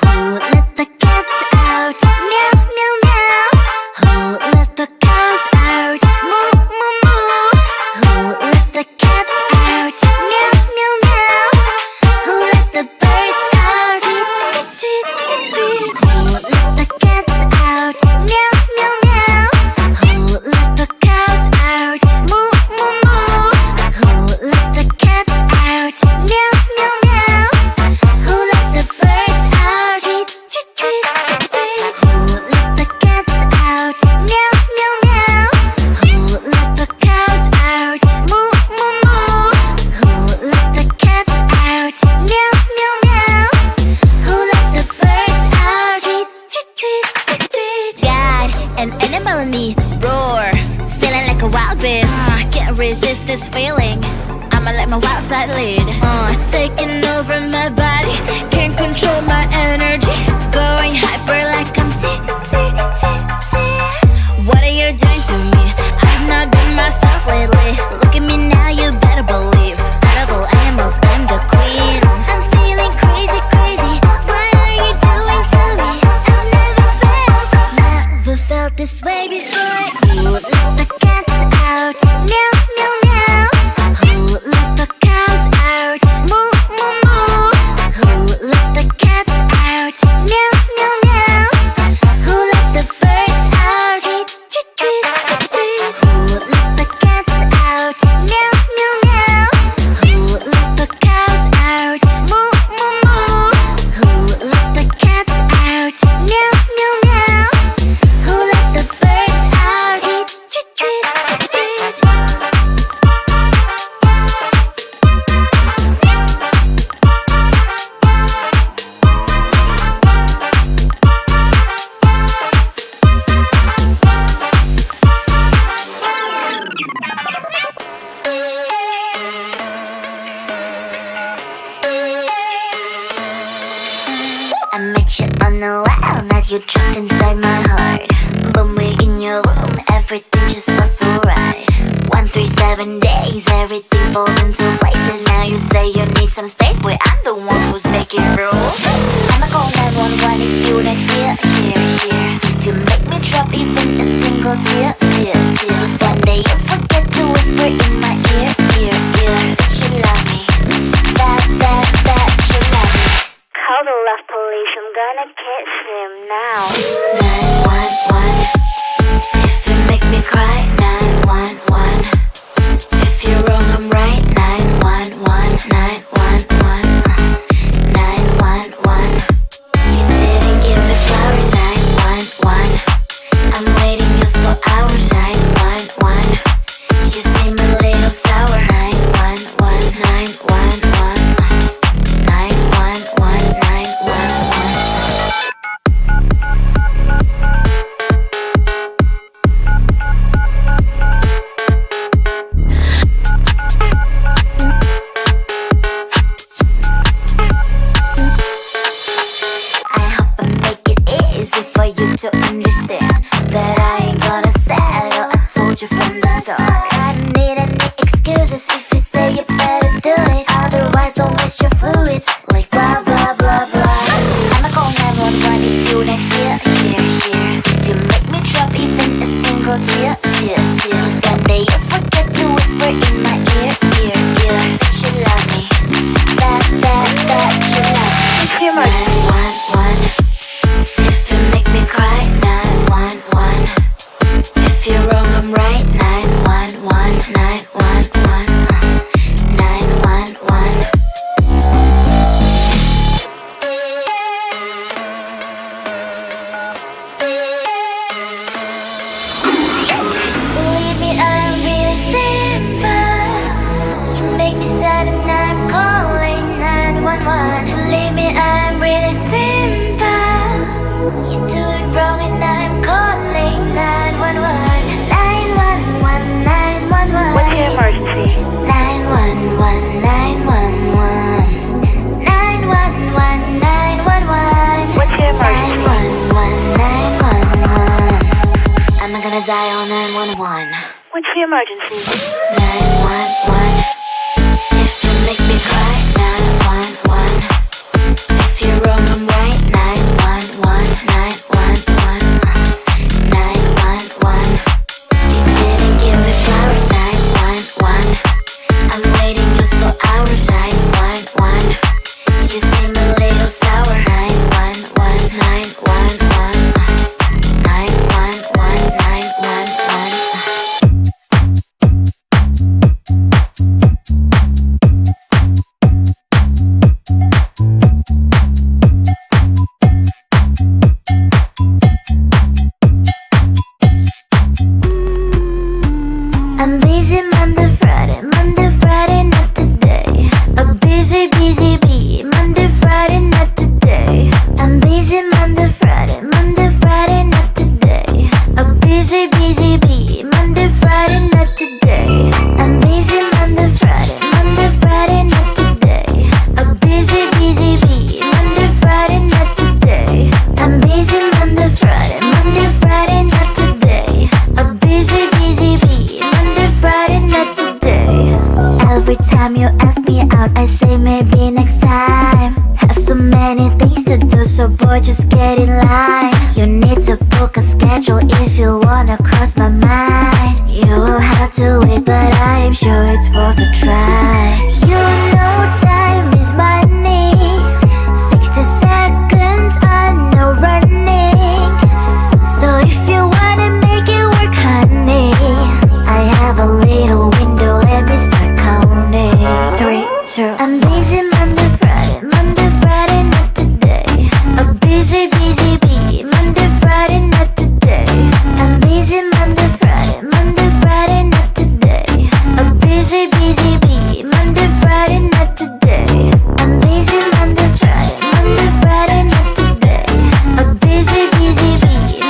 Who let the cats out? Meow, meow, meow. Who let the cows out? Moo, moo, moo. Who let the cats out? Meow, meow, meow. Who let the birds out? Tweet, tweet, tweet, tweet, tweet. Who let the cats out? Meow, meow, meow. Who let the cows out? Moo, moo, moo. Who let the cats out? Meow, meow, meow. Who let the birds out? Tweet, tweet, tweet, tweet, tweet. Who let the cats out? Meow, meow, meow. Who let the cows out? Moo, moo, moo. Who let the cats out? Meow, meow, meow. Who let the birds out? Tweet, tweet, tweet, tweet, tweet. God, an animal in me, roar, feeling like a wild beast. Can't resist this feeling. I'ma let my wild side lead. It's taking over my body. Can't control my energy. Going hyper like I'm tipsy, tipsy. What are you doing to me? I've not been myself lately. Look at me now, you better believe. Out of all animals, I'm the queen. I'm feeling crazy, crazy. What are you doing to me? I've never felt this way before. Who let the cats out? Meow, meow, meow. Who let the cows out? Moo, moo, moo. Who let the cats out? Meow, meow, meow. Who let the birds out? Tweet, tweet, tweet, tweet, tweet. Who let the cats out? Meow, meow, meow. Who let the cows out? Moo, moo, moo. Who let the cats out? Meow, meow, meow. Who let the birds out? Tweet, tweet, tweet, tweet, tweet. I met you on the wall, now you're trapped inside my heart. But we're in your womb, everything just feels so right. 137 days, everything falls into places. Now you say you need some space, where I'm the one who's making rules. I'ma call 911 if you don't hear. If you make me drop even a single tear. One day you forget to whisper in my ear. That you love me, that you love me. Call the love police, I'm gonna catch him now. 911, if you make me cry. 911, if you're wrong, I'm right. 911, 911, 911. You didn't give me flowers. 911, I'm waiting you for hours. 911, you seem a little sour. 911, 911, 911, 911. I hope I make it easy for you to understand that I ain't gonna settle. I told you from the start. I don't need any excuses if you say you better do it. Otherwise, don't waste your fluids like blah blah blah blah. I'ma call 911 if you don't hear. If you make me drop even a single tear. One day you forget to whisper in my ear. That you love me, that you love me. 911, if you make me cry. 911, if you're wrong, I'm right. 911, 911, 911. Believe me, I'm really simple. You make me sad and I'm calling 911. Believe me, I'm really simple. You do it wrong and I'm calling 911. 911, 911. What's your emergency? 911, 911. 911, 911. What's your emergency? 911, 911. Am I gonna dial 911? What's your emergency? 911. If you make me cry. 911. If you're wrong, I'm right. so bored, just get in line. You need to book a schedule if you wanna cross my mind. You will have to wait, but I'm sure it's worth a try. You know time is money. 60 seconds on no running. So if you wanna make it work, honey, I have a little window, let me start counting. 3, 2, I'm busy Monday, Friday, not today. A busy bee, Monday, Friday, not today. I'm busy Monday, Friday, not today. A busy bee, Monday, Friday, not today. I'm busy Monday, Friday, not today. A busy bee,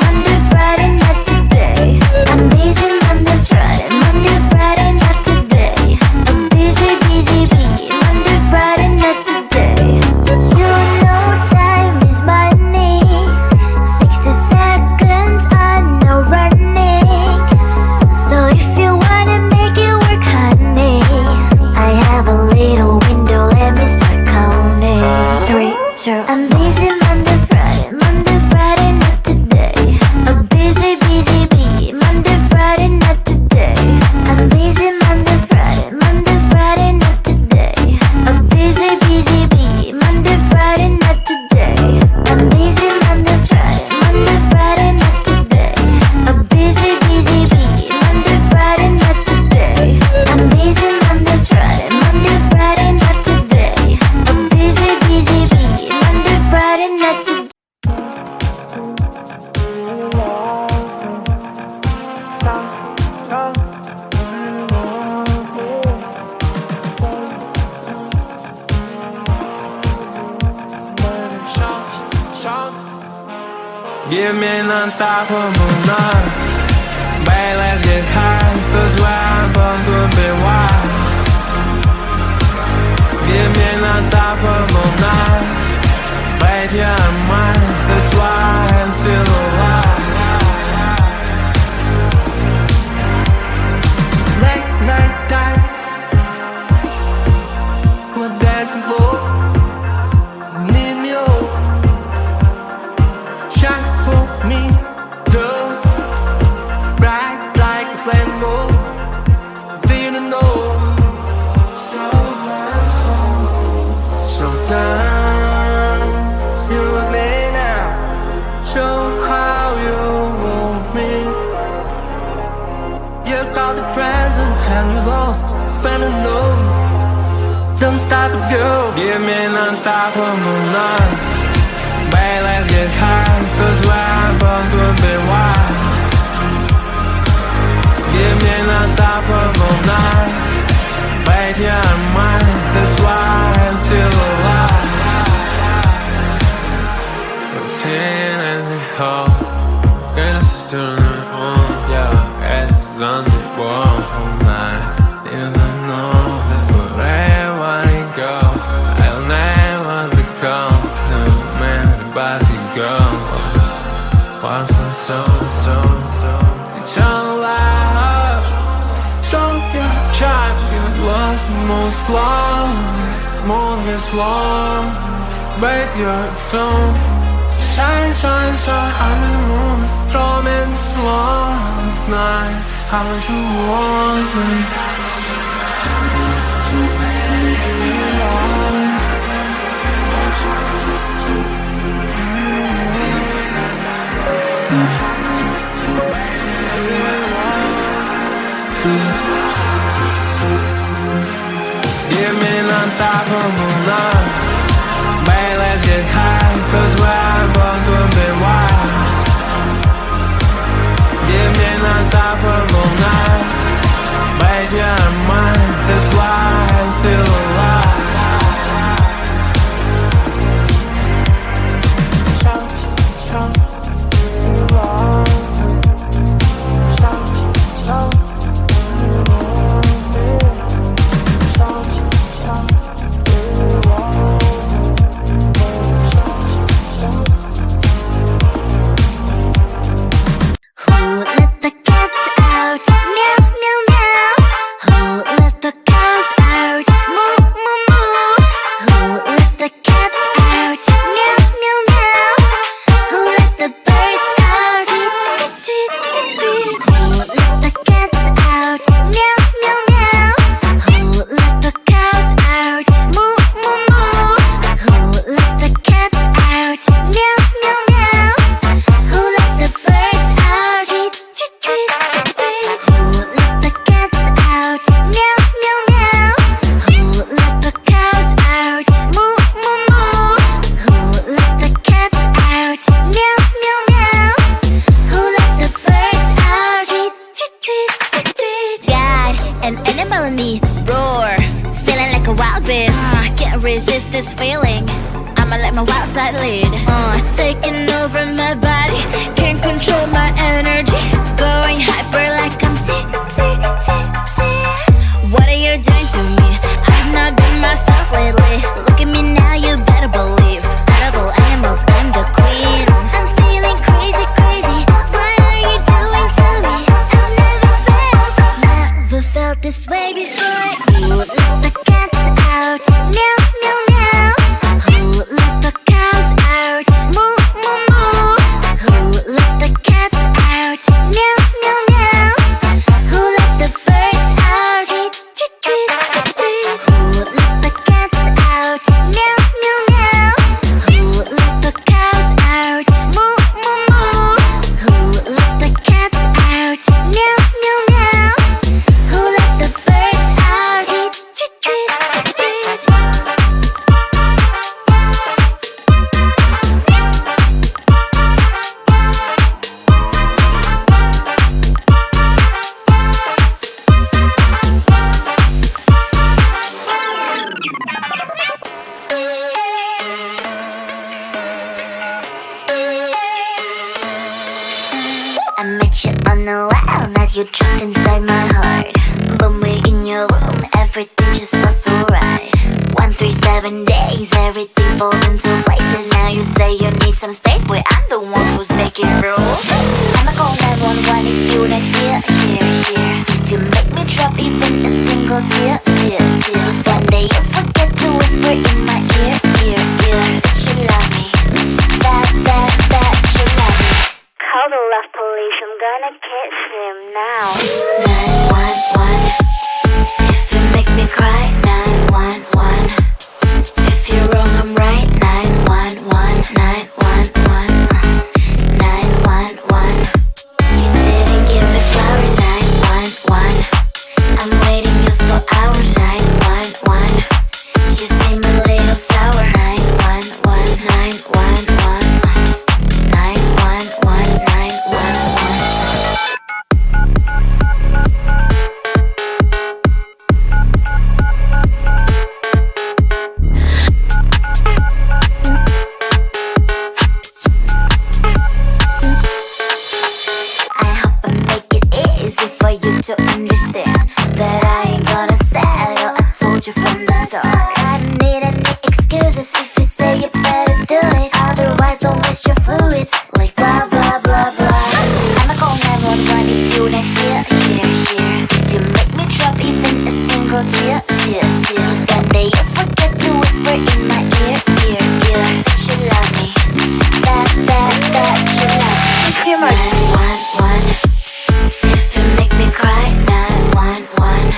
Monday, Friday, not today. I'm busy Monday, Friday, not today. A busy bee, Monday, Friday, not today. You know time is money. 60 seconds on no running. So if you wanna make it work, honey, I have a little window, let me start counting. 3, 2, I'm busy Monday, Friday, not today. A busy bee, Monday, Friday, not today. I'm busy Monday, Friday, not today. A busy bee, Monday, Friday, not today. I'm busy Monday, Friday, not today. A busy bee, Monday, Friday, not today. I'm busy Monday, Friday, not today. A busy bee, Monday, Friday, not today. Give me unstoppable night. Babe, let's get high, 'cause where I'm born to be wild. Give me unstoppable night. Babe, you're mine, that's why I'm still alive. Late night time, we're dancing floor. Need me all. Shine for me, girl. Bright like a flame moon. Feeling low. So down. You and me now. Show how you want me. You got the present and you lost. Fell in love. Don't stop it, girl. Give me an unstoppable night. Babe, let's get high, 'cause where I'm born to be wild. Give me an unstoppable night. Babe, you're mine, that's why I'm still alive. Routine and the whole. Goodness is doing it on, yeah. Ass is on the wall all night. You don't know that wherever I go, I'll never become the man about to go. Once and so eternal life. Show your child you lost the most long, more than long. Babe, you're so shine, shine, shine on the moon. Storm and slow night. How you want me? Give me an unstoppable night. Babe, let's get high, 'cause where I'm born to be wild. Give me an unstoppable night. Babe, you're resist this feeling. I'ma let my wild side lead. It's taking over my body, can't control my energy. Going hyper like I'm tipsy. What are you doing to me? I've not been myself lately. Look at me now, you better believe. Out of all animals, I'm the queen. I'm feeling crazy. What are you doing to me? I've never felt this way before. Who let the cats out? Meow, meow, meow. Who let the cows out? Moo, moo, moo. Who let the cats out? Meow, meow, meow. Who let the birds out? Tweet, tweet, tweet, tweet. Who let the cats out? Meow, meow, meow. Who let the cows out? Moo, moo, moo. Who let the cats out? Meow, meow, meow. Who let the birds out? Tweet, tweet, tweet, tweet. I met you on the wild, now you trapped inside my heart. When we're in your room, everything just feels so right. 137 days, everything falls into places. Now you say you need some space, where I'm the one who's making rules. I'ma call 911 if you're not here. If you make me drop even a single tear. One day you forget to whisper in my ear. That you love me, that you love me. Call the love police, I'm gonna kiss him now. 911. If you make me cry, 911. If you're wrong, I'm right, 911. 911. You didn't give me flowers, 911. I'm waiting you for hours, 911. You seem a little sour, 911. 911. 911. I hope I make it easy for you to understand that I ain't gonna settle. I told you from the start. I don't need any excuses if you say you better do it. Otherwise, don't waste your fluids like blah blah blah blah. I'ma call 911 if you're not here. If you make me drop even a single tear. One day you forget to whisper in my ear. That you love me, that you love me. What's your emergency? 911. If you make me cry, 911.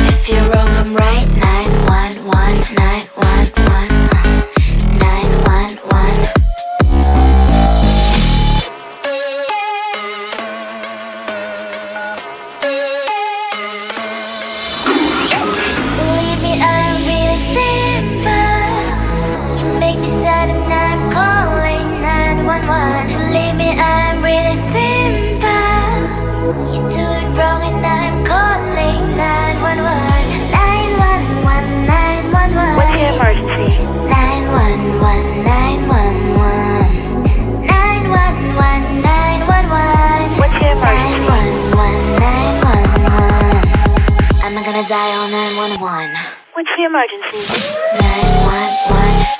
If you're wrong, I'm right, 911. 911. 911. Believe me, I'm really simple. You make me sad and I'm calling 911. Believe me, I'm really simple. You do it wrong and I'm calling 911. 911. 911. What's your emergency? 911. 911. 911. 911. What's your emergency? 911. 911. I'm not gonna die on 911. What's your emergency? 911.